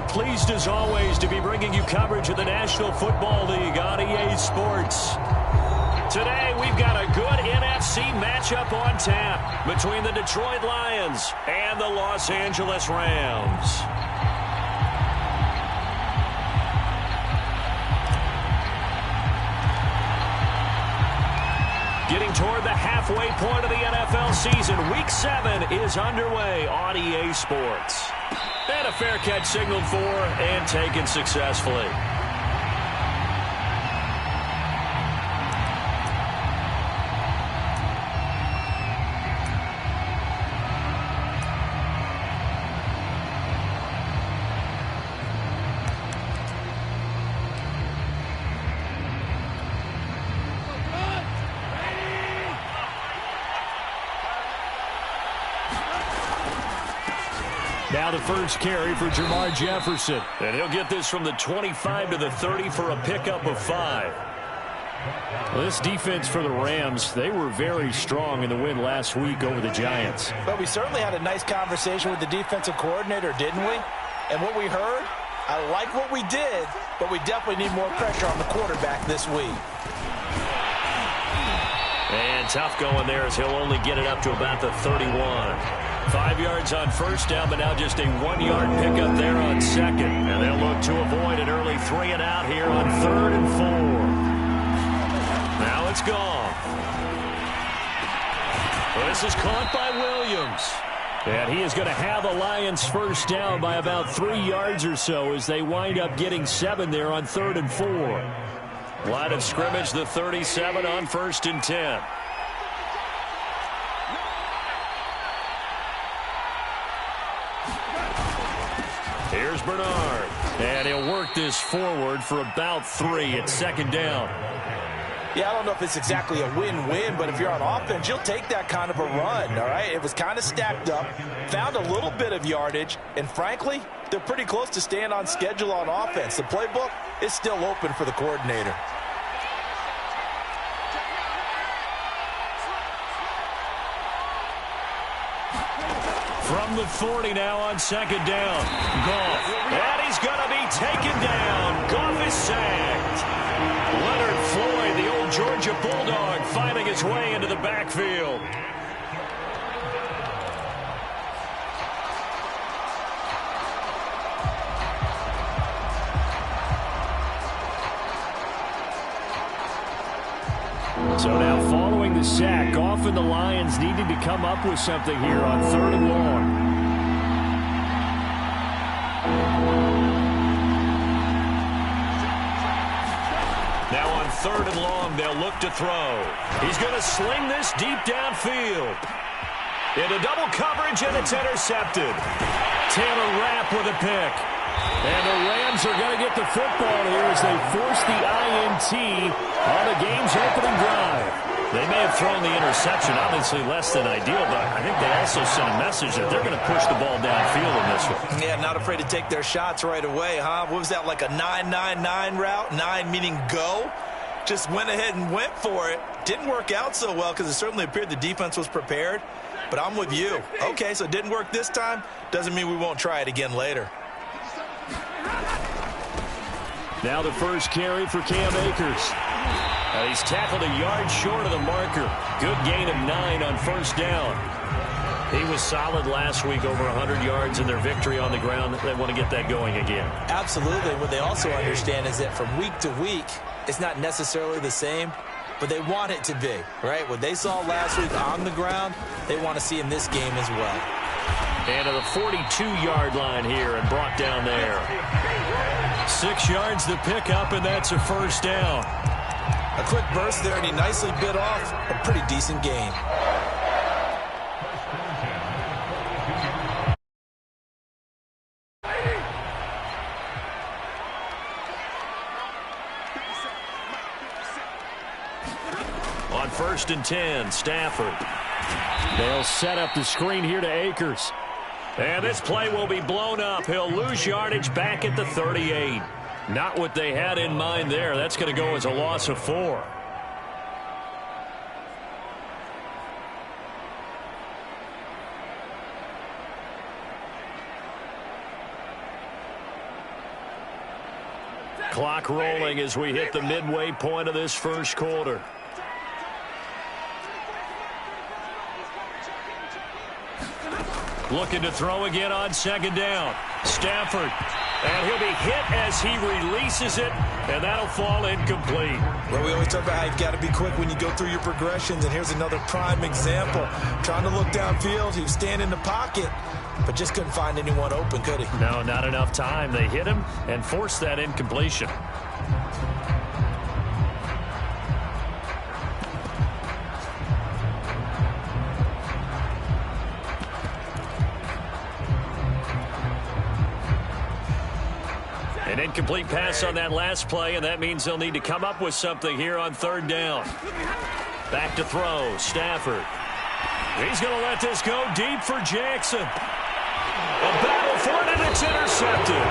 are pleased as always to be bringing you coverage of the National Football League on EA Sports. Today we've got a good NFC matchup on tap between the Detroit Lions and the Los Angeles Rams. Getting toward the halfway point of the NFL season, Week 7 is underway on EA Sports. And a fair catch signaled for and taken successfully. Now the first carry for Jamar Jefferson. And he'll get this from the 25 to the 30 for a pickup of 5. Well, this defense for the Rams, they were very strong in the win last week over the Giants. But we certainly had a nice conversation with the defensive coordinator, didn't we? And what we heard, I like what we did, but we definitely need more pressure on the quarterback this week. And tough going there as he'll only get it up to about the 31. 5 yards on first down, but now just a 1-yard pickup there on second. And they'll look to avoid an early 3-and-out here on 3rd and 4. Now it's gone. This is caught by Williams. And he is going to have the Lions first down by about 3 yards or so as they wind up getting 7 there on 3rd and 4. Line of scrimmage, the 37 on 1st and 10. Here's Bernard. And he'll work this forward for about 3 at 2nd down. Yeah, I don't know if it's exactly a win-win, but if you're on offense, you'll take that kind of a run, all right? It was kind of stacked up, found a little bit of yardage, and frankly, they're pretty close to staying on schedule on offense. The playbook is still open for the coordinator. From the 40 now on 2nd down. Goff. And he's going to be taken down. Goff is sacked. Leonard Floyd, the old Georgia Bulldog, finding his way into the backfield. So now following the sack, Goff and the Lions needing to come up with something here on 3rd and long. Now on 3rd and long, they'll look to throw. He's going to sling this deep downfield. Into double coverage, and it's intercepted. Taylor Rapp with a pick. And the Rams are going to get the football here as they force the INT on the game's opening drive. They may have thrown the interception, obviously less than ideal, but I think they also sent a message that they're going to push the ball downfield in this one. Yeah, not afraid to take their shots right away, huh? What was that, like a 9-9-9 route? 9 meaning go? Just went ahead and went for it. Didn't work out so well because it certainly appeared the defense was prepared. But I'm with you. Okay, so it didn't work this time. Doesn't mean we won't try it again later. Now the first carry for Cam Akers. He's tackled a yard short of the marker. Good gain of 9 on first down. He was solid last week, over 100 yards in their victory on the ground. They want to get that going again. Absolutely. What they also understand is that from week to week, it's not necessarily the same, but they want it to be, right? What they saw last week on the ground, they want to see in this game as well. And to the 42-yard line here and brought down there. 6 yards to pick up, and that's a first down. A quick burst there, and he nicely bit off a pretty decent gain. On 1st and 10, Stafford. They'll set up the screen here to Akers. And this play will be blown up. He'll lose yardage back at the 38. Not what they had in mind there. That's going to go as a loss of 4. Clock rolling as we hit the midway point of this first quarter. Looking to throw again on second down. Stafford. And he'll be hit as he releases it, and that'll fall incomplete. Well, we always talk about how you've got to be quick when you go through your progressions, and here's another prime example. Trying to look downfield, he was standing in the pocket, but just couldn't find anyone open, could he? No, not enough time. They hit him and forced that incompletion. An incomplete pass on that last play, and that means they'll need to come up with something here on third down. Back to throw, Stafford. He's going to let this go deep for Jackson. A battle for it, and it's intercepted.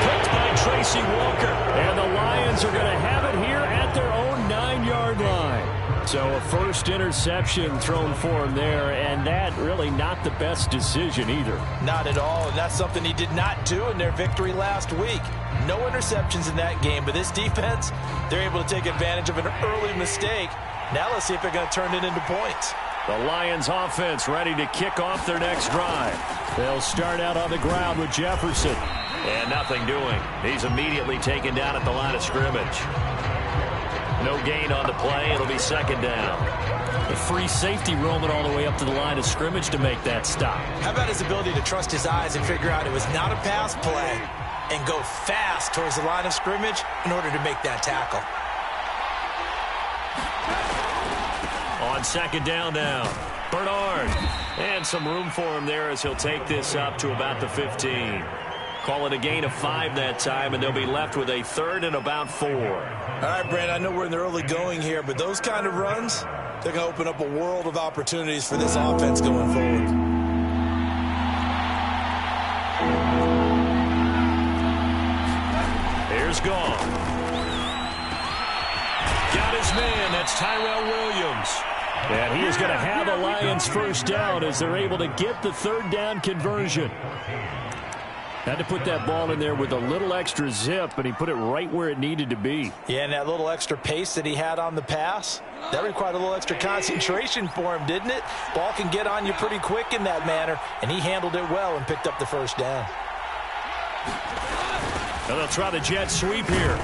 Picked by Tracy Walker. And the Lions are going to have it here at their own 9-yard line. So a first interception thrown for him there, and that really not the best decision either. Not at all, and that's something he did not do in their victory last week. No interceptions in that game, but this defense, they're able to take advantage of an early mistake. Now let's see if they're going to turn it into points. The Lions offense ready to kick off their next drive. They'll start out on the ground with Jefferson. And nothing doing. He's immediately taken down at the line of scrimmage. No gain on the play. It'll be second down. The free safety roaming all the way up to the line of scrimmage to make that stop. How about his ability to trust his eyes and figure out it was not a pass play and go fast towards the line of scrimmage in order to make that tackle. On second down now, Bernard. And some room for him there as he'll take this up to about the 15. Call it a gain of 5 that time, and they'll be left with a third and about 4. All right, Brent, I know we're in the early going here, but those kind of runs, they're going to open up a world of opportunities for this offense going forward. Here's Goff. Got his man. That's Tyrell Williams. And he is going to have a Lions first down as they're able to get the third down conversion. Had to put that ball in there with a little extra zip, and he put it right where it needed to be. Yeah, and that little extra pace that he had on the pass, that required a little extra concentration for him, didn't it? Ball can get on you pretty quick in that manner, and he handled it well and picked up the first down. And they'll try the jet sweep here.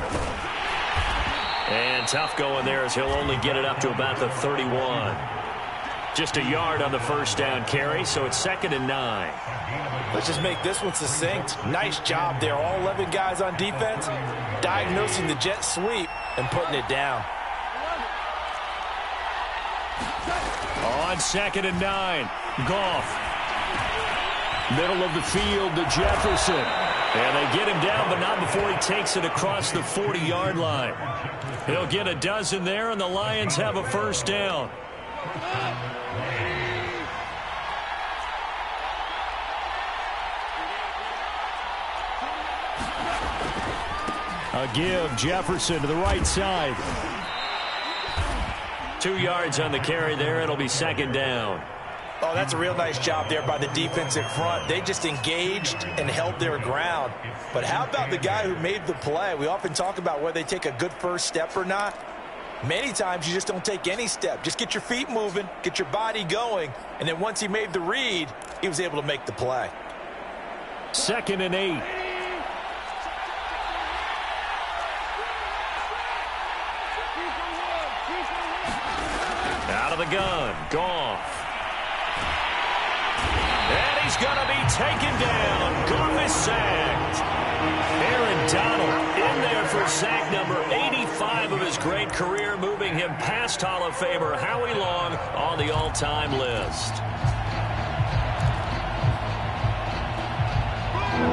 And tough going there as he'll only get it up to about the 31. Just a yard on the first down carry, so it's second and 9. Let's just make this one succinct. Nice job there. All 11 guys on defense diagnosing the jet sweep and putting it down. On second and 9, Goff. Middle of the field to Jefferson. And they get him down, but not before he takes it across the 40-yard line. He'll get a dozen there, and the Lions have a first down. A give, Jefferson to the right side. 2 yards on the carry there. It'll be second down. Oh, that's a real nice job there by the defensive front. They just engaged and held their ground. But how about the guy who made the play? We often talk about whether they take a good first step or not. Many times you just don't take any step. Just get your feet moving, get your body going, and then once he made the read, he was able to make the play. Second and 8. Out of the gun, Goff. And he's going to be taken down. Goff is sacked. Aaron Donald in there for sack number 85 of his great career, moving him past Hall of Famer Howie Long on the all-time list.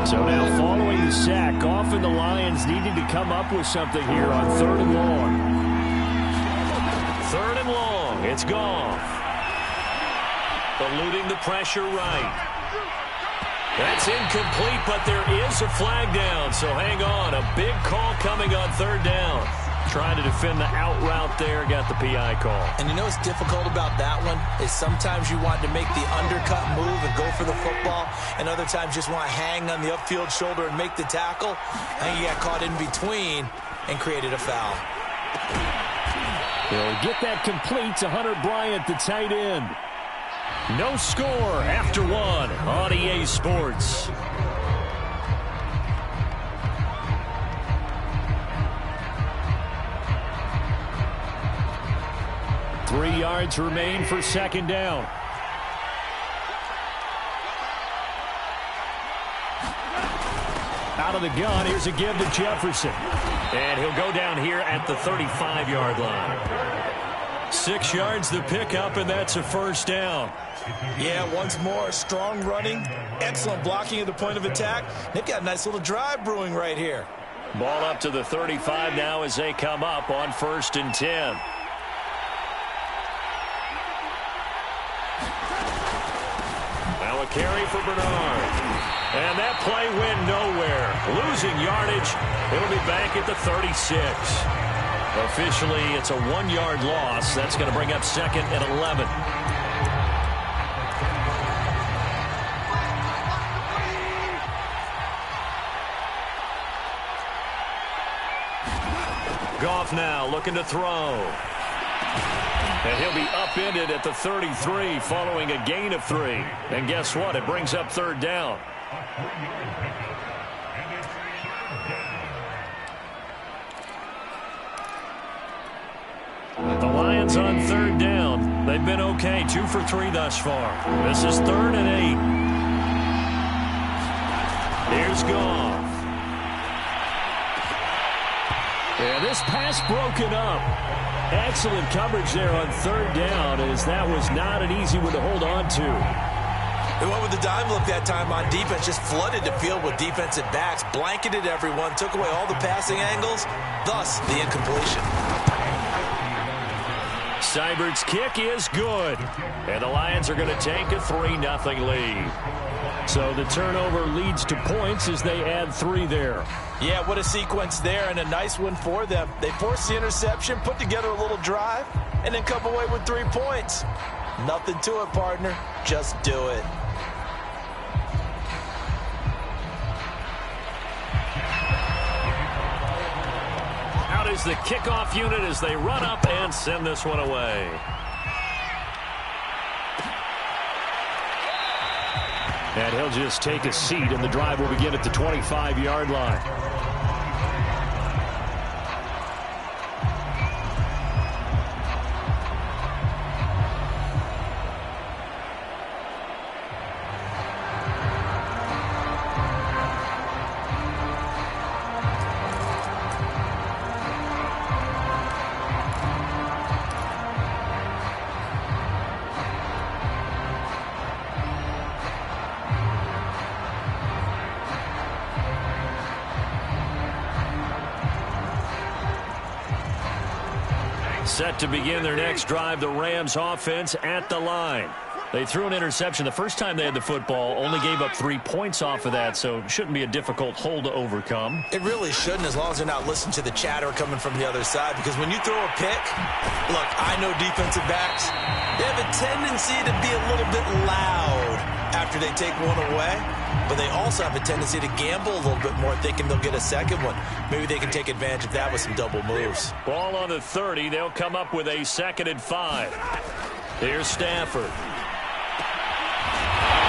So now following the sack, Goff and the Lions needing to come up with something here on third and long. Third and long, it's Goff. Eluding the pressure right. That's incomplete, but there is a flag down, so hang on. A big call coming on third down. Trying to defend the out route there, got the PI call. And you know what's difficult about that one is sometimes you want to make the undercut move and go for the football, and other times just want to hang on the upfield shoulder and make the tackle. I think he got caught in between and created a foul. He'll get that complete to Hunter Bryant, the tight end. No score after one on EA Sports. Three yards remain for second down. Out of the gun, here's a give to Jefferson. And he'll go down here at the 35-yard line. 6 yards the pickup, and that's a first down. Yeah, once more, strong running, excellent blocking at the point of attack. They've got a nice little drive brewing right here. Ball up to the 35 now as they come up on 1st and 10. Now a carry for Bernard. And that play went nowhere. Losing yardage. It'll be back at the 36. Officially, it's a 1-yard loss. That's going to bring up 2nd and 11. Goff now looking to throw. And he'll be upended at the 33 following a gain of 3. And guess what? It brings up 3rd down. The Lions on 3rd down. They've been okay. 2 for 3 thus far. This is 3rd and 8. Here's Goff. Yeah, this pass broken up. Excellent coverage there on 3rd down, as that was not an easy one to hold on to. They went with the dime look that time on defense, just flooded the field with defensive backs, blanketed everyone, took away all the passing angles, thus the incompletion. Seibert's kick is good, and the Lions are going to take a 3-0 lead. So the turnover leads to points as they add 3 there. Yeah, what a sequence there, and a nice one for them. They forced the interception, put together a little drive, and then come away with 3 points. Nothing to it, partner. Just do it. Out is the kickoff unit as they run up and send this one away. And he'll just take a seat, and the drive will begin at the 25-yard line. Set to begin their next drive, the Rams offense at the line. They threw an interception the first time they had the football, only gave up 3 points off of that, so it shouldn't be a difficult hole to overcome. It really shouldn't, as long as they're not listening to the chatter coming from the other side, because when you throw a pick, look, I know defensive backs, they have a tendency to be a little bit loud after they take one away, but they also have a tendency to gamble a little bit more, thinking they'll get a second one. Maybe they can take advantage of that with some double moves. Ball on the 30. They'll come up with a 2nd and 5. Here's Stafford.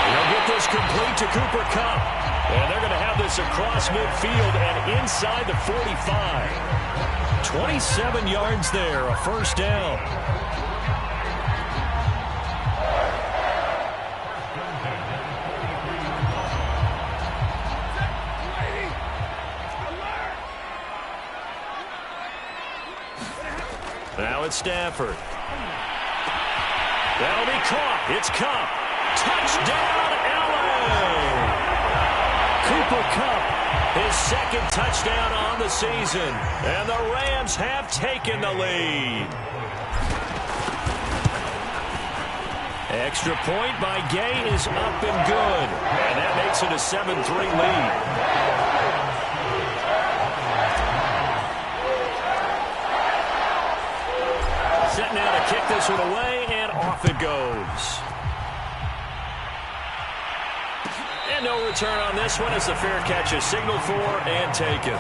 They'll get this complete to Cooper Kupp. And they're going to have this across midfield and inside the 45. 27 yards there, a first down. Now it's Stafford. That'll be caught. It's Kupp. Touchdown, LA! Cooper Kupp, his 2nd touchdown on the season. And the Rams have taken the lead. Extra point by Gay is up and good. And that makes it a 7-3 lead. kick this one away, and off it goes. And no return on this one as the fair catch is signaled for and taken.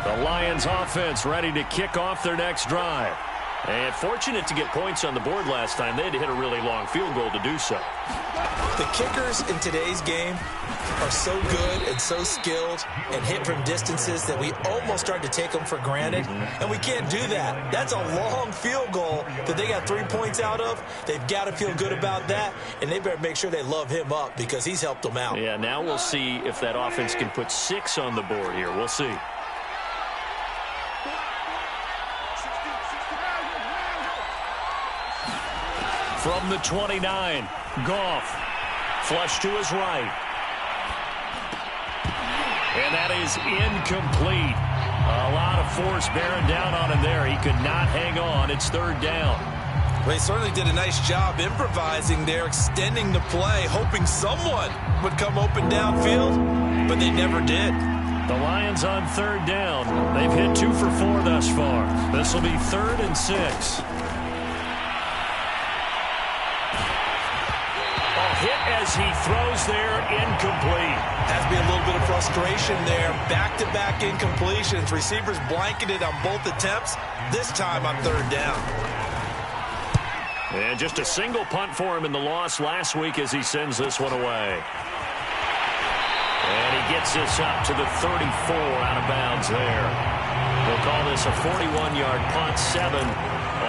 The Lions offense ready to kick off their next drive. And fortunate to get points on the board last time. They had to hit a really long field goal to do so. The kickers in today's game are so good and so skilled and hit from distances that we almost start to take them for granted. And we can't do that. That's a long field goal that they got 3 points out of. They've got to feel good about that, and they better make sure they love him up because he's helped them out. Yeah, now we'll see if that offense can put 6 on the board here. We'll see. From the 29, Goff, flush to his right. And that is incomplete. A lot of force bearing down on him there. He could not hang on. It's third down. Well, he certainly did a nice job improvising there, extending the play, hoping someone would come open downfield, but they never did. The Lions on third down. They've hit 2 for 4 thus far. This will be 3rd and 6. Hit as he throws there, incomplete. Has to be a little bit of frustration there. Back-to-back incompletions. Receivers blanketed on both attempts, this time on third down. And just a single punt for him in the loss last week as he sends this one away. And he gets this up to the 34 out of bounds there. They'll call this a 41-yard punt, 7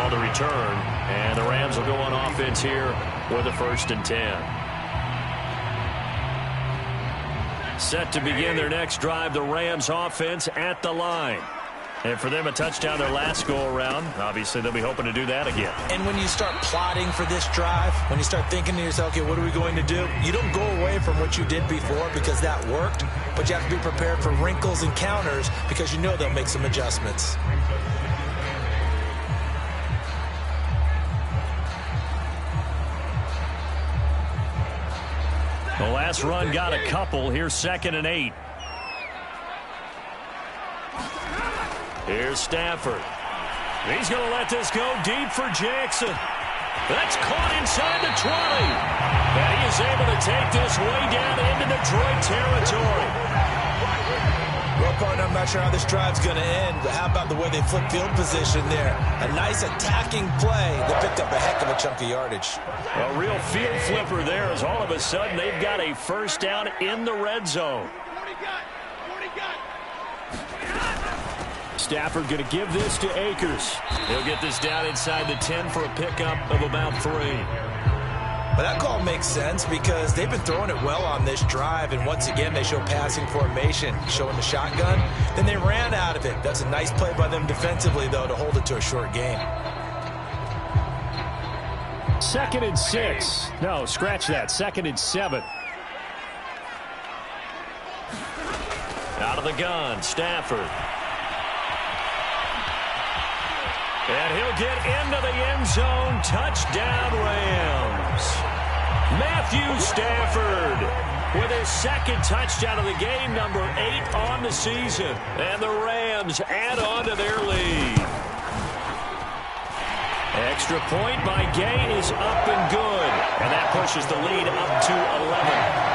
on the return. And the Rams will go on offense here with a 1st and 10. Set to begin their next drive, the Rams offense at the line. And for them, a touchdown their last go-around. Obviously, they'll be hoping to do that again. And when you start plotting for this drive, when you start thinking to yourself, okay, what are we going to do? You don't go away from what you did before because that worked, but you have to be prepared for wrinkles and counters because you know they'll make some adjustments. The last run got a couple. Here's 2nd and 8. Here's Stafford. He's going to let this go deep for Jackson. That's caught inside the 20. And he is able to take this way down into Detroit territory. Well, partner, I'm not sure how this drive's going to end, but how about the way they flip field position there? A nice attacking play that picked up a heck of a chunk of yardage. A real field flipper there as all of a sudden they've got a 1st down in the red zone. Stafford going to give this to Akers. He'll get this down inside the 10 for a pickup of about 3. But that call makes sense because they've been throwing it well on this drive, and once again they show passing formation, showing the shotgun. Then they ran out of it. That's a nice play by them defensively, though, to hold it to a short game. 2nd and 6. No, scratch that. 2nd and 7. Out of the gun, Stafford. And he'll get into the end zone. Touchdown, Rams. Matthew Stafford with his 2nd touchdown of the game, number 8 on the season. And the Rams add on to their lead. Extra point by Gay is up and good. And that pushes the lead up to 11.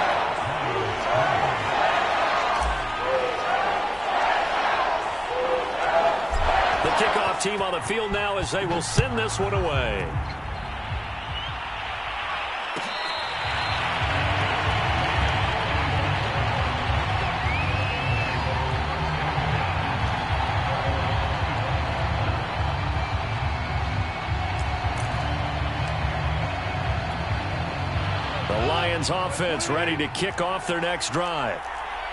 The kickoff team on the field now as they will send this one away. The Lions offense ready to kick off their next drive.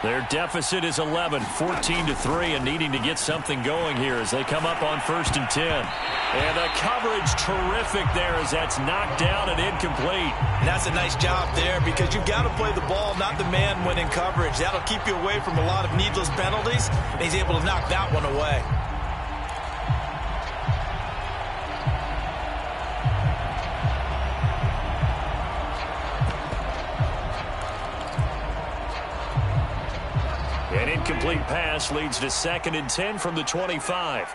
Their deficit is 11, 14-3, and needing to get something going here as they come up on 1st and 10. And the coverage terrific there as that's knocked down and incomplete. And that's a nice job there because you've got to play the ball, not the man when in coverage. That'll keep you away from a lot of needless penalties, and he's able to knock that one away. incomplete pass leads to 2nd and 10 from the 25.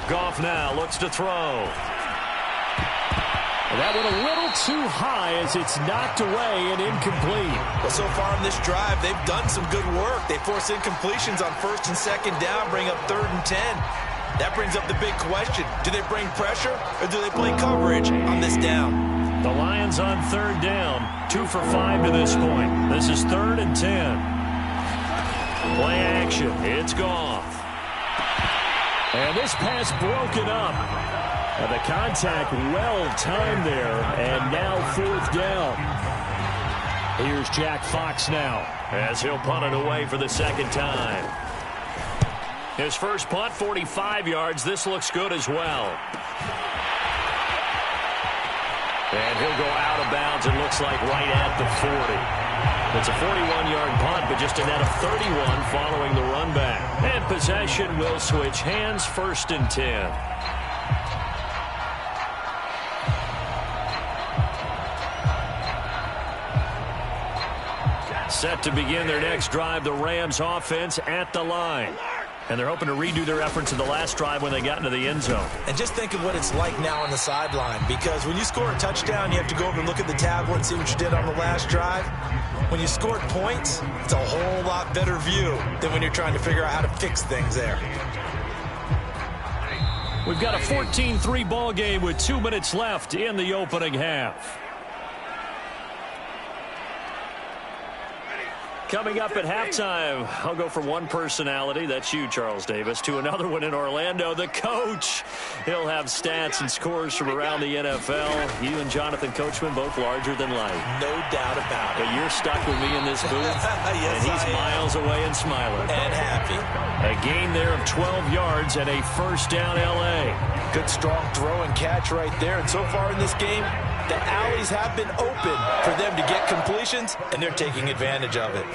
Goff now looks to throw. And that went a little too high as it's knocked away and incomplete. Well, so far on this drive, they've done some good work. They force incompletions on 1st and 2nd down, bring up 3rd and 10. That brings up the big question. Do they bring pressure or do they play coverage on this down? The Lions on 3rd down, 2 for 5 to this point. This is 3rd and 10. Play action. It's Goff. And this pass broken up. And the contact well-timed there, and now 4th down. Here's Jack Fox now, as he'll punt it away for the 2nd time. His first punt, 45 yards. This looks good as well. And he'll go out of bounds, it looks like right at the 40. It's a 41-yard punt, but just a net of 31 following the run back. And possession will switch hands, 1st and 10. Set to begin their next drive, the Rams offense at the line. And they're hoping to redo their efforts in the last drive when they got into the end zone. And just think of what it's like now on the sideline, because when you score a touchdown, you have to go over and look at the tablet and see what you did on the last drive. When you scored points, it's a whole lot better view than when you're trying to figure out how to fix things there. We've got a 14-3 ball game with 2 minutes left in the opening half. Coming up at halftime, I'll go from one personality, that's you, Charles Davis, to another one in Orlando, the coach. He'll have stats and scores from around the NFL. You and Jonathan Coachman, both larger than life. No doubt about it. But you're stuck with me in this booth, yes, and he's miles away and smiling. And happy. A gain there of 12 yards and a 1st down L.A. Good, strong throw and catch right there. And so far in this game, the alleys have been open for them to get completions, and they're taking advantage of it.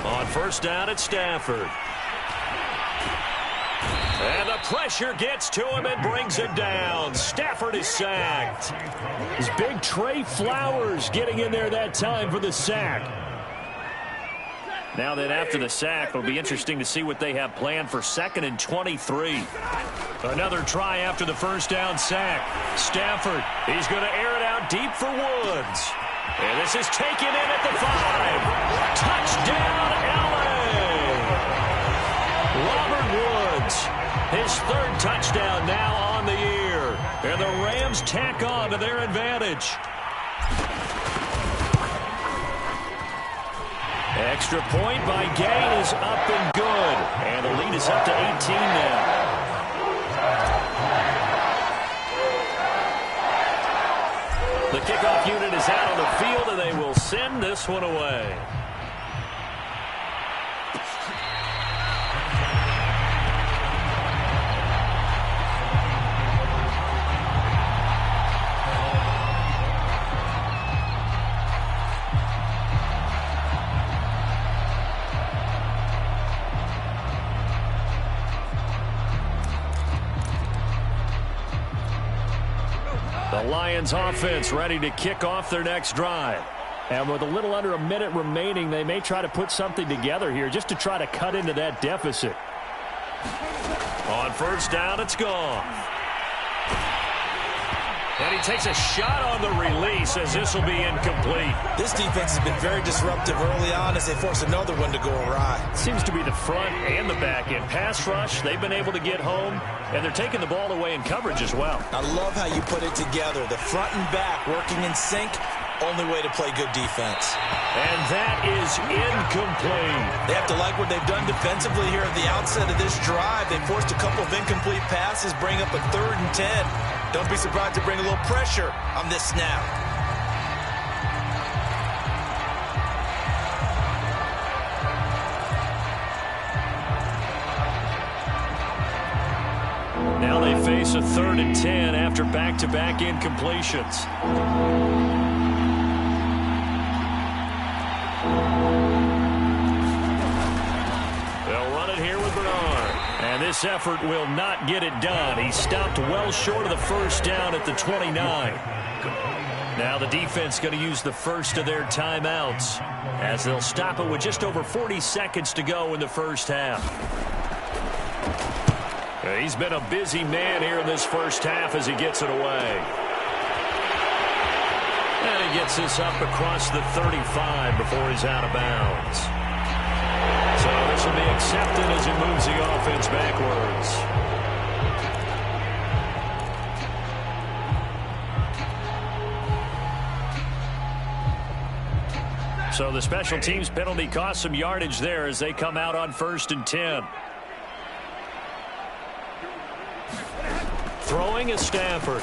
On 1st down, it's Stafford. And the pressure gets to him and brings him down. Stafford is sacked. His big Trey Flowers getting in there that time for the sack. Now then, after the sack, it'll be interesting to see what they have planned for 2nd and 23. Another try after the 1st down sack. Stafford, he's going to air it out deep for Woods. And this is taken in at the 5. Touchdown, L.A. Robert Woods, his 3rd touchdown now on the year. And the Rams tack on to their advantage. Extra point by Gay is up and good. And the lead is up to 18 now. The kickoff unit is out on the field, and they will send this one away. The Lions offense ready to kick off their next drive. And with a little under a minute remaining, they may try to put something together here just to try to cut into that deficit. On 1st down, it's gone. And he takes a shot on the release as this will be incomplete. This defense has been very disruptive early on as they force another one to go awry. Seems to be the front and the back end. Pass rush, they've been able to get home, and they're taking the ball away in coverage as well. I love how you put it together. The front and back working in sync. Only way to play good defense. And that is incomplete. They have to like what they've done defensively here at the outset of this drive. They forced a couple of incomplete passes, bring up a 3rd and 10. Don't be surprised to bring a little pressure on this snap. Now they face a 3rd and 10 after back-to-back incompletions. And this effort will not get it done. He stopped well short of the 1st down at the 29. Now the defense going to use the first of their timeouts as they'll stop it with just over 40 seconds to go in the first half. He's been a busy man here in this first half as he gets it away. And he gets this up across the 35 before he's out of bounds. So this will be accepted as he moves the offense backwards. So the special teams penalty cost some yardage there as they come out on 1st and 10. Throwing is Stafford.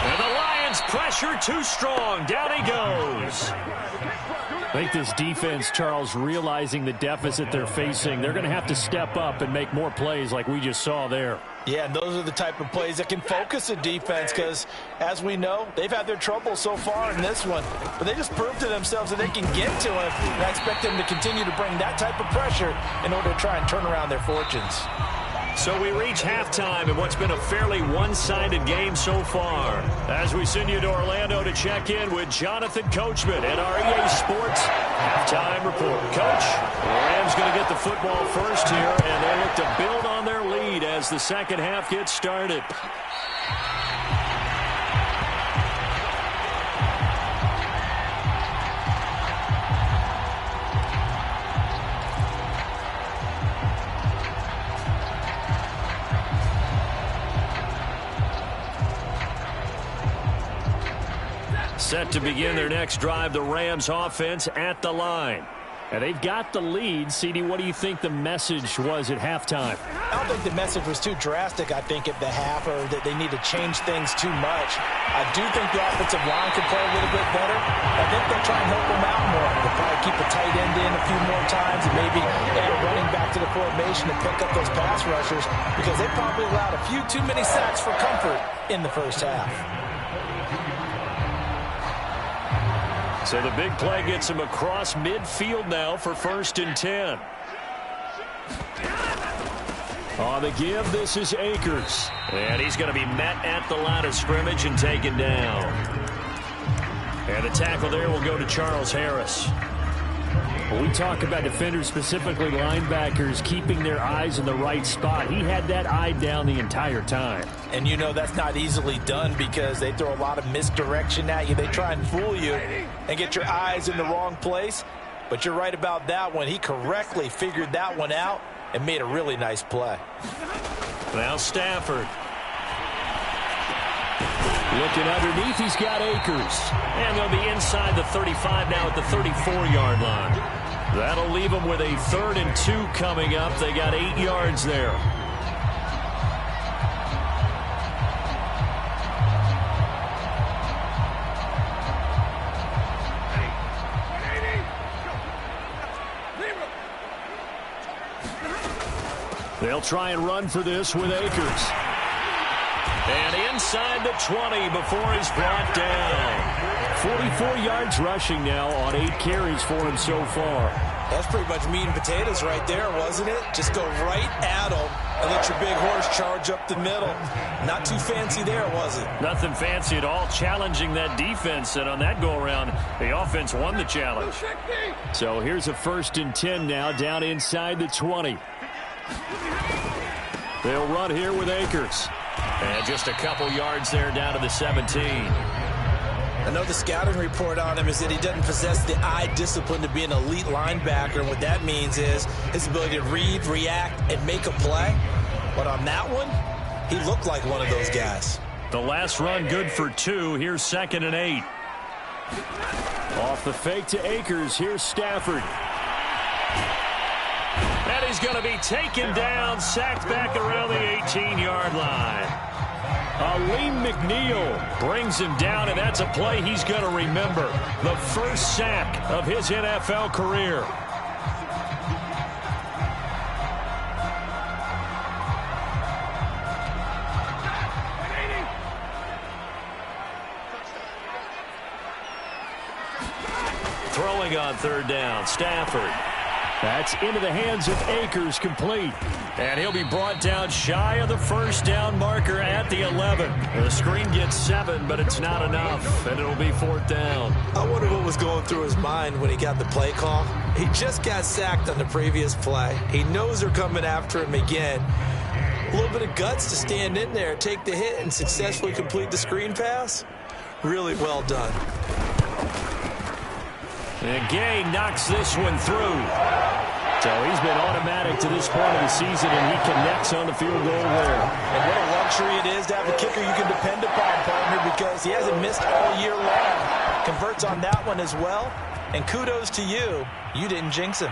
And the Lions pressure too strong. Down he goes. I think this defense, Charles, realizing the deficit they're facing, they're going to have to step up and make more plays like we just saw there. Yeah, and those are the type of plays that can focus a defense because, as we know, they've had their trouble so far in this one. But they just proved to themselves that they can get to it, and I expect them to continue to bring that type of pressure in order to try and turn around their fortunes. So we reach halftime in what's been a fairly one-sided game so far. As we send you to Orlando to check in with Jonathan Coachman at our EA Sports Halftime Report. Coach, the Rams going to get the football first here, and they look to build on their lead as the second half gets started. Set to begin their next drive, the Rams offense at the line. And they've got the lead. CD, what do you think the message was at halftime? I don't think the message was too drastic, I think, at the half, or that they need to change things too much. I do think the offensive line could play a little bit better. I think they'll try and help them out more. They'll probably keep a tight end in a few more times and maybe add a running back to the formation and pick up those pass rushers because they probably allowed a few too many sacks for comfort in the first half. So the big play gets him across midfield now for 1st and 10. On the give, this is Akers. And he's going to be met at the line of scrimmage and taken down. And the tackle there will go to Charles Harris. When we talk about defenders, specifically linebackers, keeping their eyes in the right spot, he had that eye down the entire time. And you know that's not easily done because they throw a lot of misdirection at you. They try and fool you and get your eyes in the wrong place. But you're right about that one. He correctly figured that one out and made a really nice play. Now Stafford. Looking underneath, he's got Akers. And they'll be inside the 35 now at the 34-yard line. That'll leave them with a 3rd and 2 coming up. They got 8 yards there. They'll try and run for this with Akers. And inside the 20 before he's brought down. 44 yards rushing now on 8 carries for him so far. That's pretty much meat and potatoes right there, wasn't it? Just go right at him and let your big horse charge up the middle. Not too fancy there, was it? Nothing fancy at all, challenging that defense. And on that go-around, the offense won the challenge. So here's a 1st and 10 now, down inside the 20. They'll run here with Akers. And just a couple yards there down to the 17. I know the scouting report on him is that he doesn't possess the eye discipline to be an elite linebacker. And what that means is his ability to read, react, and make a play. But on that one, he looked like one of those guys. The last run good for 2. Here's 2nd and 8. Off the fake to Akers. Here's Stafford. And he's going to be taken down, sacked back around the 18-yard line. Aleem McNeil brings him down, and that's a play he's going to remember. The first sack of his NFL career. Throwing on 3rd down, Stafford. That's into the hands of Akers, complete. And he'll be brought down shy of the first down marker at the 11. The screen gets 7, but it's not enough, and it'll be 4th down. I wonder what was going through his mind when he got the play call. He just got sacked on the previous play. He knows they're coming after him again. A little bit of guts to stand in there, take the hit, and successfully complete the screen pass. Really well done. And Gay knocks this one through. So he's been automatic to this point of the season, and he connects on the field goal there. And what a luxury it is to have a kicker you can depend upon, partner, because he hasn't missed all year long. Converts on that one as well. And kudos to you. You didn't jinx him.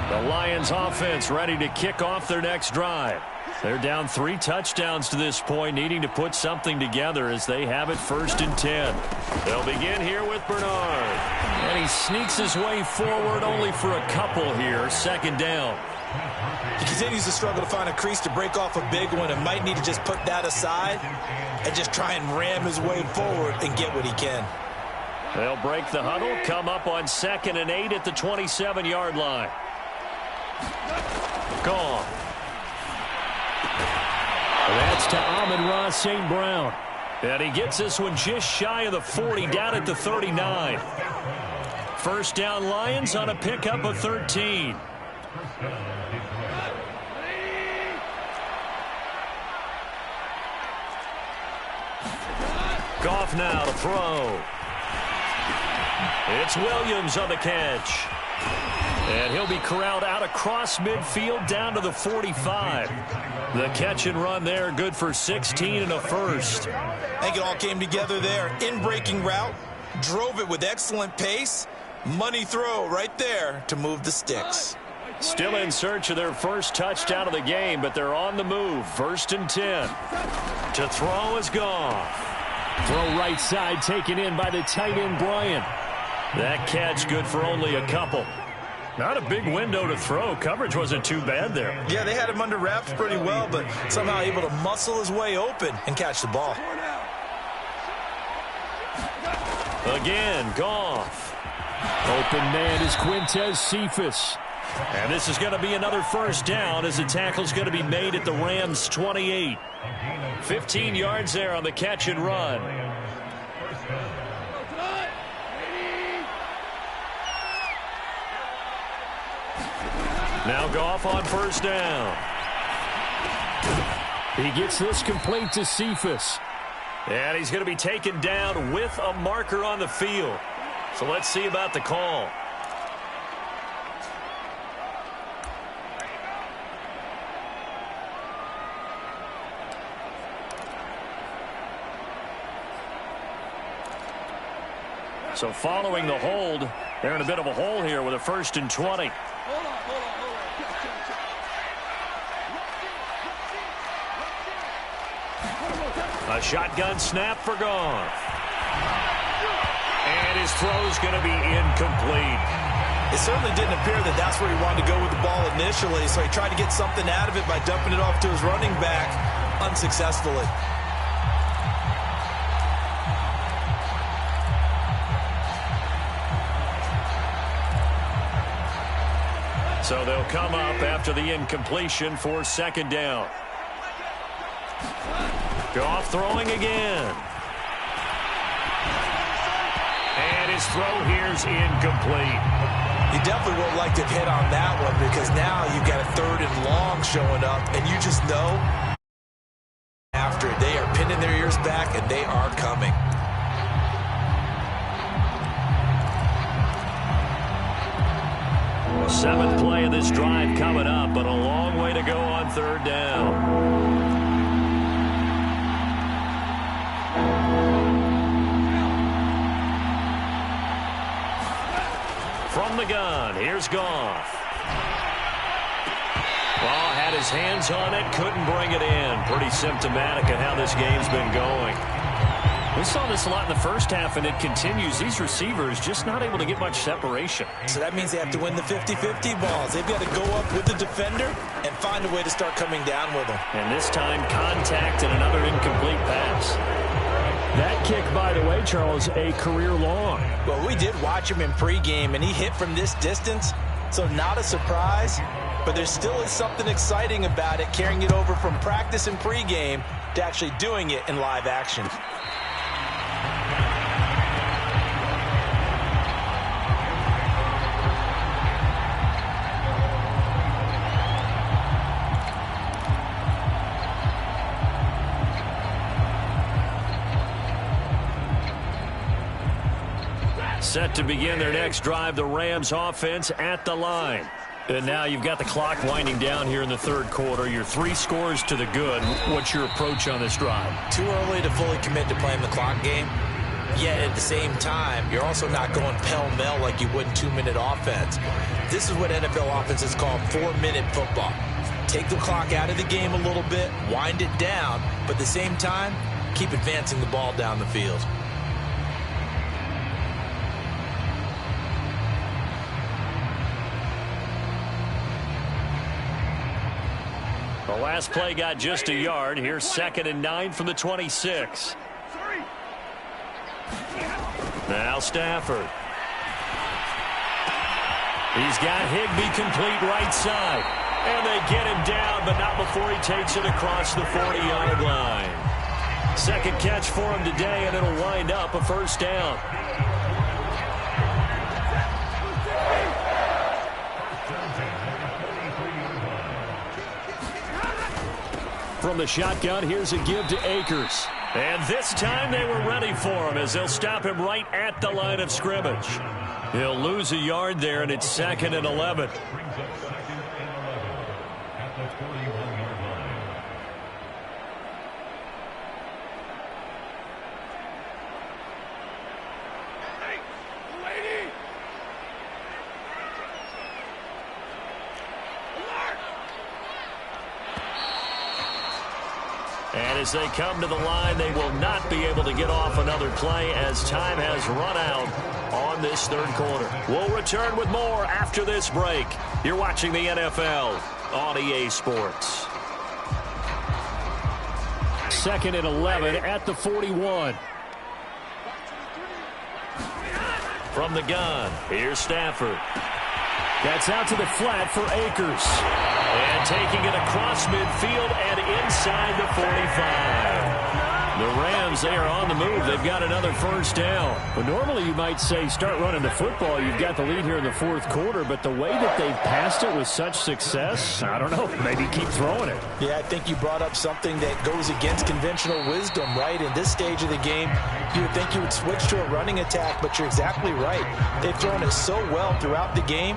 The Lions offense ready to kick off their next drive. They're down 3 touchdowns to this point, needing to put something together as they have it 1st and 10. They'll begin here with Bernard. And he sneaks his way forward only for a couple here. 2nd down. He continues to struggle to find a crease to break off a big one and might need to just put that aside and just try and ram his way forward and get what he can. They'll break the huddle, come up on 2nd and 8 at the 27-yard line. Gone. That's to Amon-Ra St. Brown. And he gets this one just shy of the 40, down at the 39. 1st down Lions on a pickup of 13. Goff now to throw. It's Williams on the catch. And he'll be corralled out across midfield down to the 45. The catch and run there, good for 16 and a first. I think it all came together there. In-breaking route, drove it with excellent pace. Money throw right there to move the sticks. Still in search of their first touchdown of the game, but they're on the move. 1st and 10. To throw is Goff. Throw right side taken in by the tight end Bryant. That catch good for only a couple. Not a big window to throw. Coverage wasn't too bad there. Yeah, they had him under wraps pretty well, but somehow able to muscle his way open and catch the ball. Again, Goff. Open man is Quintez Cephas. And this is going to be another 1st down as the tackle's going to be made at the Rams' 28. 15 yards there on the catch and run. Now Goff on 1st down. He gets this complete to Cephas. And he's going to be taken down with a marker on the field. So let's see about the call. So following the hold, they're in a bit of a hole here with a 1st and 20. A shotgun snap for Goff. And his throw's going to be incomplete. It certainly didn't appear that that's where he wanted to go with the ball initially, so he tried to get something out of it by dumping it off to his running back unsuccessfully. So they'll come up after the incompletion for 2nd down. Goff throwing again. And his throw here's incomplete. You definitely won't like to hit on that one because now you've got a 3rd and long showing up, and you just know after they are pinning their ears back and they are coming. Seventh play of this drive coming up, but a long way to go on 3rd down. From the gun, here's Goff. Well, had his hands on it, couldn't bring it in. Pretty symptomatic of how this game's been going. We saw this a lot in the first half, and it continues. These receivers just not able to get much separation. So that means they have to win the 50-50 balls. They've got to go up with the defender and find a way to start coming down with them. And this time, contact and another incomplete pass. That kick, by the way, Charles, a career long. Well, we did watch him in pregame, and he hit from this distance, so not a surprise. But there still is something exciting about it, carrying it over from practice and pregame to actually doing it in live action. Set to begin their next drive, the Rams offense at the line. And now you've got the clock winding down here in the third quarter. You're 3 scores to the good. What's your approach on this drive? Too early to fully commit to playing the clock game. Yet at the same time, you're also not going pell-mell like you would in 2-minute offense. This is what NFL offenses call 4-minute football. Take the clock out of the game a little bit, wind it down, but at the same time, keep advancing the ball down the field. The last play got just a yard. Here's 2nd and 9 from the 26. Now Stafford. He's got Higbee complete right side. And they get him down, but not before he takes it across the 40-yard line. Second catch for him today, and it'll wind up a first down. From the shotgun, here's a give to Akers. And this time they were ready for him as they'll stop him right at the line of scrimmage. He'll lose a yard there, and it's 2nd and 11. And as they come to the line, they will not be able to get off another play as time has run out on this third quarter. We'll return with more after this break. You're watching the NFL on EA Sports. 2nd and 11 at the 41. From the gun, here's Stafford. That's out to the flat for Akers. And taking it across midfield and inside the 45. The Rams, they are on the move. They've got another first down. But normally you might say start running the football. You've got the lead here in the fourth quarter. But the way that they've passed it with such success, I don't know, maybe keep throwing it. Yeah, I think you brought up something that goes against conventional wisdom, right? In this stage of the game, you would think you would switch to a running attack, but you're exactly right. They've thrown it so well throughout the game,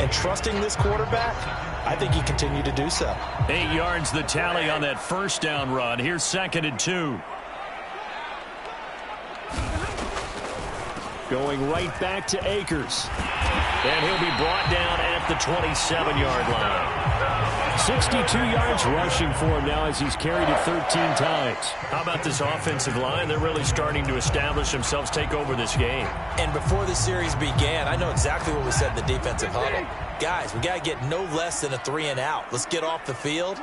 and trusting this quarterback, I think you continue to do so. 8 yards the tally on that first down run. Here's 2nd and 2. Going right back to Akers. And he'll be brought down at the 27-yard line. 62 yards rushing for him now as he's carried it 13 times. How about this offensive line? They're really starting to establish themselves, take over this game. And before the series began, I know exactly what we said in the defensive huddle. Guys, we got to get no less than a 3-and-out. Let's get off the field.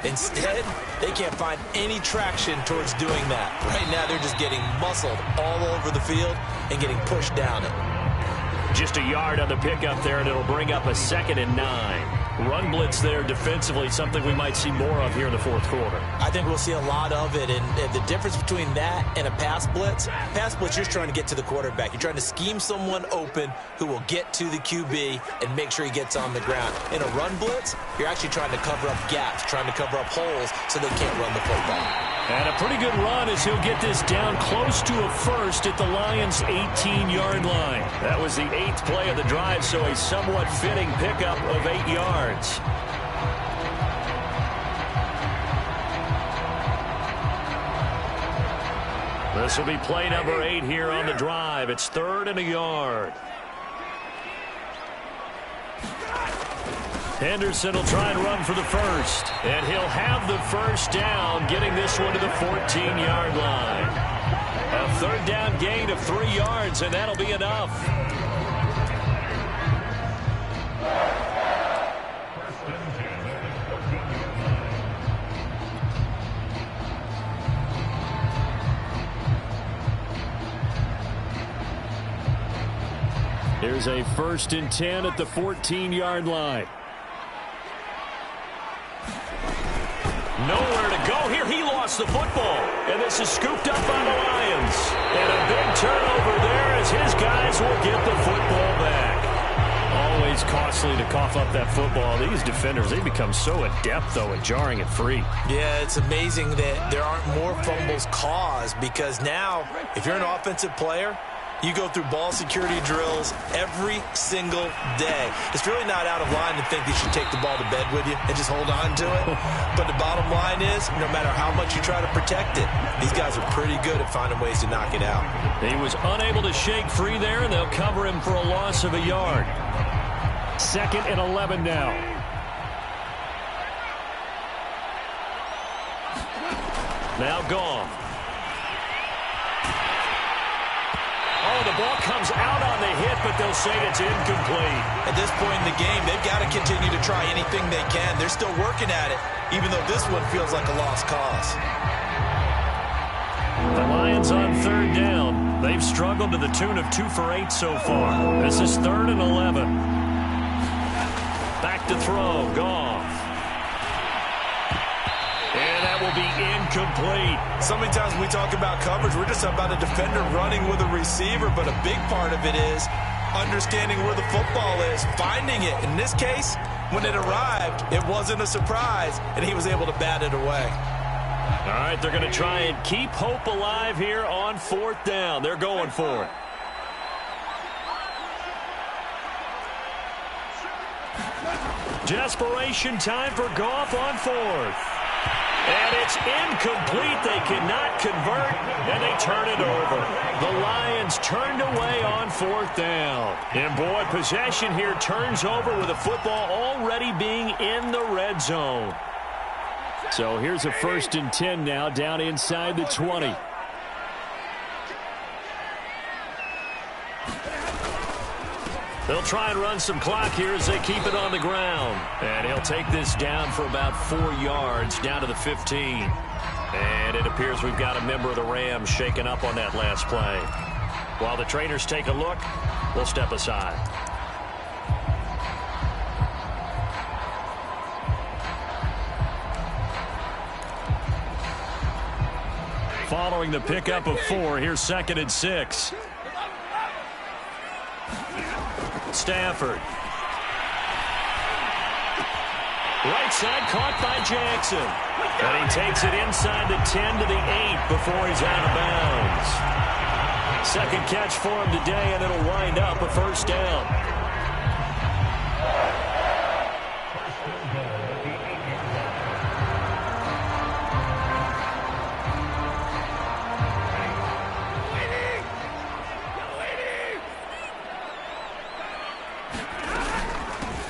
Instead, they can't find any traction towards doing that. Right now, they're just getting muscled all over the field and getting pushed down it. Just a yard on the pickup there, and it'll bring up a 2nd and 9. Run blitz there defensively, something we might see more of here in the fourth quarter. I think we'll see a lot of it, and the difference between that and a pass blitz, you're just trying to get to the quarterback. You're trying to scheme someone open who will get to the QB and make sure he gets on the ground. In a run blitz, you're actually trying to cover up gaps, trying to cover up holes so they can't run the football. And a pretty good run as he'll get this down close to a first at the Lions' 18-yard line. That was the 8th play of the drive, so a somewhat fitting pickup of 8 yards. This will be play number 8 here on the drive. It's 3rd and a yard. Henderson will try and run for the first. And he'll have the first down, getting this one to the 14-yard line. A third down gain of 3 yards, and that'll be enough. Here's a 1st and 10 at the 14-yard line. Nowhere to go here. He lost the football. And this is scooped up by the Lions. And a big turnover there as his guys will get the football back. Always costly to cough up that football. These defenders, they become so adept, though, at jarring it free. Yeah, it's amazing that there aren't more fumbles caused because now, if you're an offensive player, you go through ball security drills every single day. It's really not out of line to think you should take the ball to bed with you and just hold on to it. But the bottom line is, no matter how much you try to protect it, these guys are pretty good at finding ways to knock it out. He was unable to shake free there, and they'll cover him for a loss of a yard. 2nd and 11 now. Now gone. Oh, the ball comes out on the hit, but they'll say it's incomplete. At this point in the game, they've got to continue to try anything they can. They're still working at it, even though this one feels like a lost cause. The Lions on 3rd down. They've struggled to the tune of 2 for 8 so far. This is 3rd and 11. Back to throw. Goff. And that will be incomplete. So many times when we talk about coverage, we're just about a defender running with a receiver, but a big part of it is understanding where the football is, finding it. In this case, when it arrived, it wasn't a surprise, and he was able to bat it away. All right, they're going to try and keep hope alive here on 4th down. They're going for it. Desperation time for Goff on 4th. And it's incomplete. They cannot convert, and they turn it over. The Lions turned away on 4th down. And, boy, possession here turns over with the football already being in the red zone. So here's a 1st and 10 now down inside the 20. They'll try and run some clock here as they keep it on the ground. And he'll take this down for about 4 yards down to the 15. And it appears we've got a member of the Rams shaken up on that last play. While the trainers take a look, we'll step aside. Following the pickup of 4, here's 2nd and 6. Stafford. Right side caught by Jackson. And he takes it inside the 10 to the 8 before he's out of bounds. 2nd catch for him today, and it'll wind up a 1st down.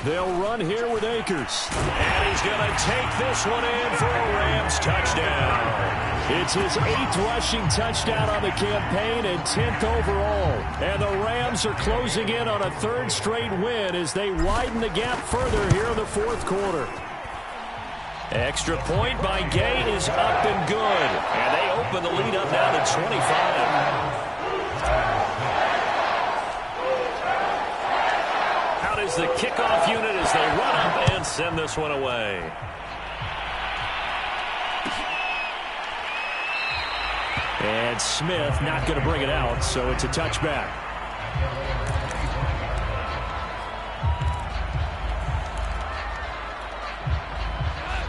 They'll run here with Akers. And he's going to take this one in for a Rams touchdown. It's his 8th rushing touchdown on the campaign and 10th overall. And the Rams are closing in on a 3rd straight win as they widen the gap further here in the 4th quarter. Extra point by Gay is up and good. And they open the lead up now to 25. Is the kickoff unit as they run up and send this one away. And Smith not going to bring it out, so it's a touchback.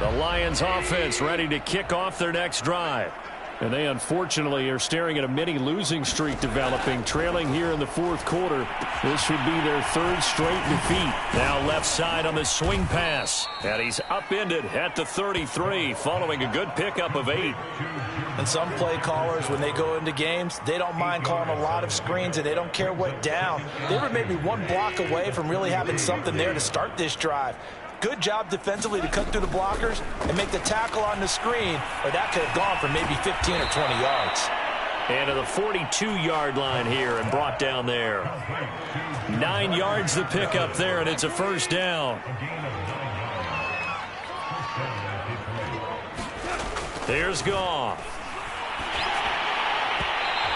The Lions offense ready to kick off their next drive. And they unfortunately are staring at a mini losing streak developing, trailing here in the 4th quarter. This would be their 3rd straight defeat. Now left side on the swing pass. And he's upended at the 33 following a good pickup of 8. And some play callers, when they go into games, they don't mind calling a lot of screens and they don't care what down. They were maybe 1 block away from really having something there to start this drive. Good job defensively to cut through the blockers and make the tackle on the screen, or that could have gone for maybe 15 or 20 yards. And to the 42-yard line here and brought down there. 9 yards the pickup there, and it's a first down. There's Goff.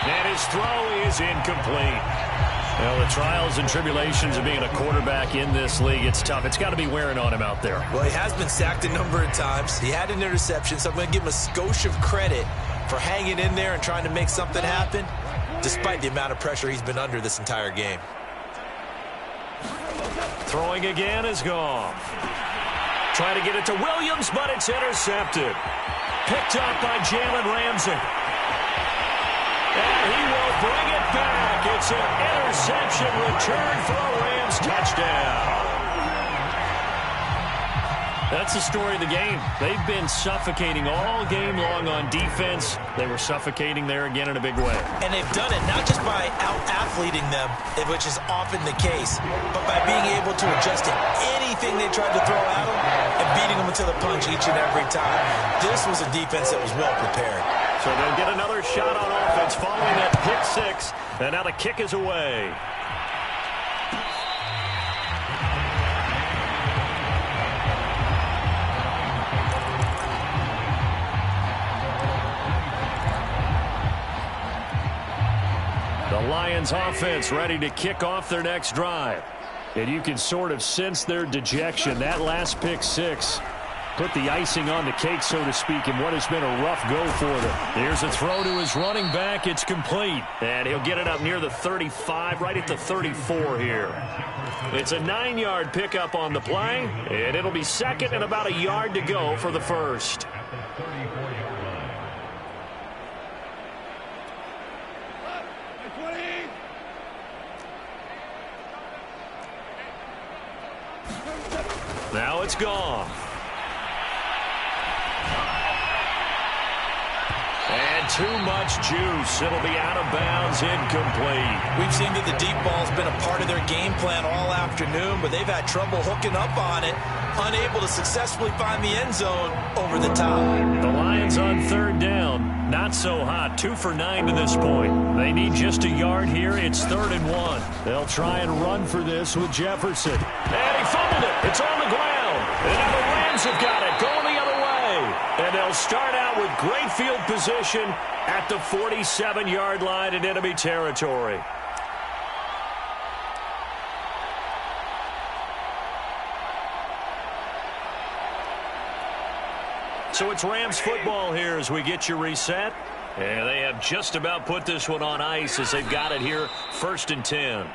And his throw is incomplete. Well, the trials and tribulations of being a quarterback in this league, it's tough. It's got to be wearing on him out there. Well, he has been sacked a number of times. He had an interception, so I'm going to give him a skosh of credit for hanging in there and trying to make something happen, despite the amount of pressure he's been under this entire game. Throwing again is Goff. Trying to get it to Williams, but it's intercepted. Picked up by Jalen Ramsey. And he will bring it back. It's an interception return for a Rams touchdown. That's the story of the game. They've been suffocating all game long on defense. They were suffocating there again in a big way. And they've done it not just by out-athleting them, which is often the case, but by being able to adjust to anything they tried to throw at them and beating them to the punch each and every time. This was a defense that was well prepared. So they'll get another shot on offense following that pick six. And now the kick is away. The Lions offense ready to kick off their next drive. And you can sort of sense their dejection. That last pick six put the icing on the cake, so to speak, in what has been a rough go for them. Here's a throw to his running back. It's complete. And he'll get it up near the 35, right at the 34 here. It's a 9-yard pickup on the play, and it'll be second and about a yard to go for the first. Now it's gone. And too much juice. It'll be out of bounds, incomplete. We've seen that the deep ball's been a part of their game plan all afternoon, but they've had trouble hooking up on it, unable to successfully find the end zone over the top. The Lions on third down. Not so hot. 2 for 9 to this point. They need just a yard here. It's 3rd and 1. They'll try and run for this with Jefferson. And he fumbled it. It's on the ground. And now the Rams have got it. Going the other way. And they'll start out with great field position at the 47-yard line in enemy territory. So it's Rams football here as we get you reset. And they have just about put this one on ice as they've got it here, 1st and 10.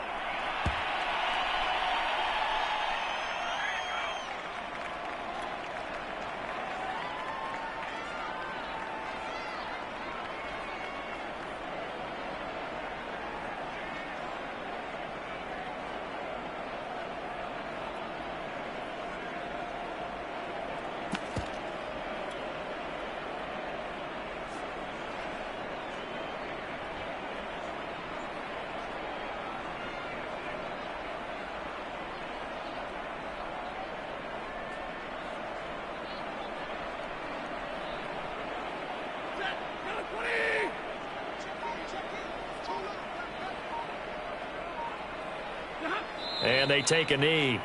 And they take a knee.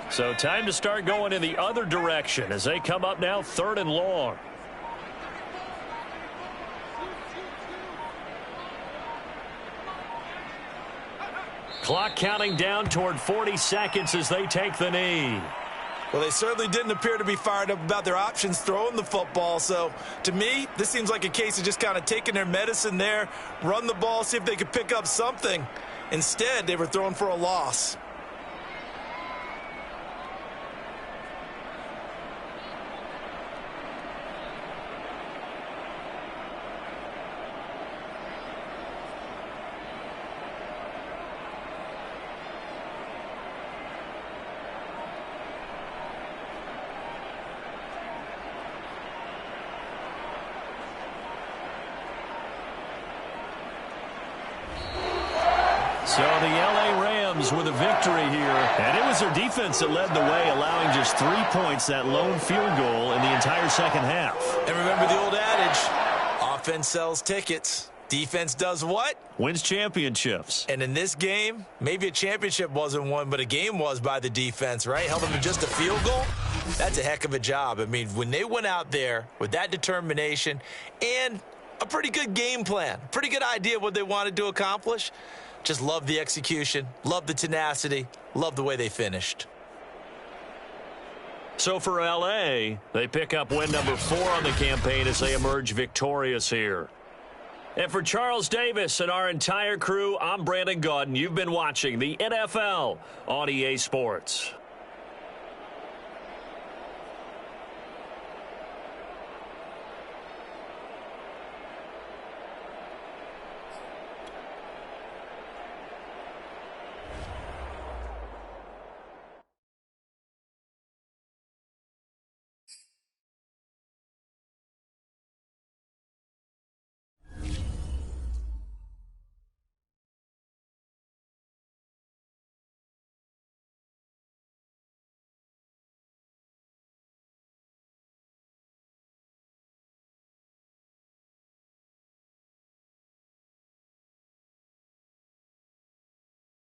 So time to start going in the other direction as they come up now 3rd and long. Clock counting down toward 40 seconds as they take the knee. Well, they certainly didn't appear to be fired up about their options throwing the football. So, to me, this seems like a case of just kind of taking their medicine there, run the ball, see if they could pick up something. Instead, they were throwing for a loss. So the L.A. Rams with a victory here. And it was their defense that led the way, allowing just 3 points, that lone field goal in the entire second half. And remember the old adage, offense sells tickets. Defense does what? Wins championships. And in this game, maybe a championship wasn't won, but a game was by the defense, right? Held them to just a field goal. That's a heck of a job. I mean, when they went out there with that determination and a pretty good game plan, pretty good idea of what they wanted to accomplish, just love the execution, love the tenacity, love the way they finished. So for L.A., they pick up win number 4 on the campaign as they emerge victorious here. And for Charles Davis and our entire crew, I'm Brandon Gaudin. You've been watching the NFL on EA Sports.